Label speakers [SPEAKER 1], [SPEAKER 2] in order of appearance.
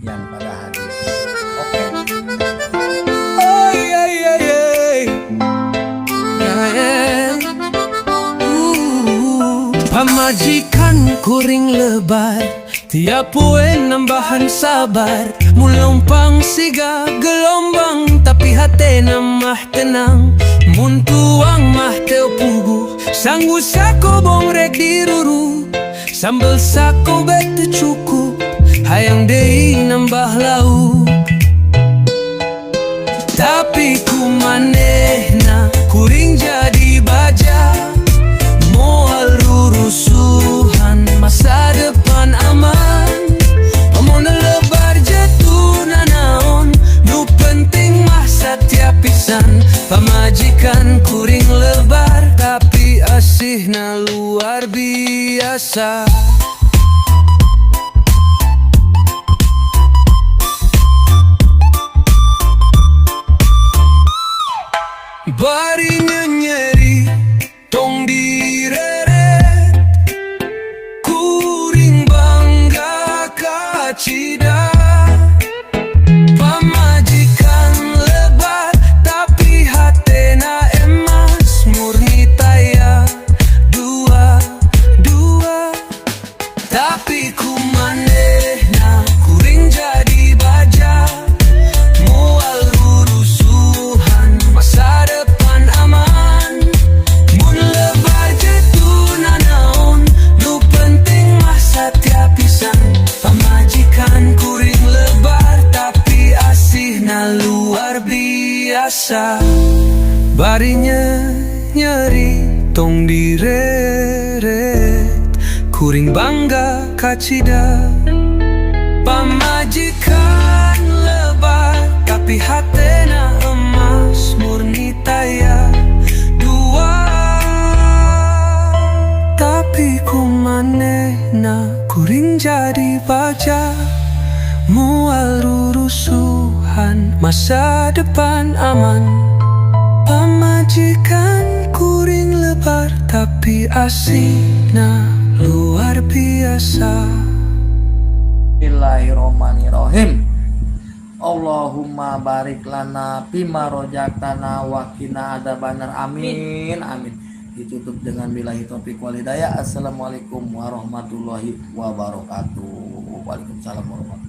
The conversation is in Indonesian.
[SPEAKER 1] yang pada hadir. Oke.
[SPEAKER 2] Oh yeah yeah yeah, yeah yeah. Pamajikan kuring lebar, tiap poe nambahan sabar. Mulumpang siga gelombang, tapi hati namah tenang. Mun tuang mah teu pugu, sanggu sako bongrek diruru. Sambal sako bete cukup, hayang dei nambah lauk. Tapi ku manehna kuring jadi baja, moal rurusuhan masa depan aman. Omong lebar jatuh nanaon, nu penting mah satya pisan. Pamajikan kuring lebar, tapi asihna luar biasa. Bari nyeri tong direret, kuring bangga kacida. Pamajikan lebar, tapi hatena emas murni taya dua. Tapi ku manehna kuring jadi baja, mual rurusuhan masa depan aman. Mun lebar jatuh nanaon, nu penting mah satya pisan. Pamajikan kuring lebar, tapi asihna luar biasa. Barinya nyeri tong direret, kuring bangga kacida. Pamajikan lebar, tapi hatena emas murni taya dua. Tapi ku manehna kuring jadi baja, mual rurusuhan masa depan aman. Pamajikan kuring lebar, tapi asihna luar biasa.
[SPEAKER 1] Bismillahirrahmanirrahim. Allahumma barik lana fima rojaktana wa qina adzabannar. Amin amin. Ditutup dengan billahi taufik wal hidayah. Assalamualaikum warahmatullahi wabarakatuh. Waalaikumsalam warahmatullahi wabarakatuh.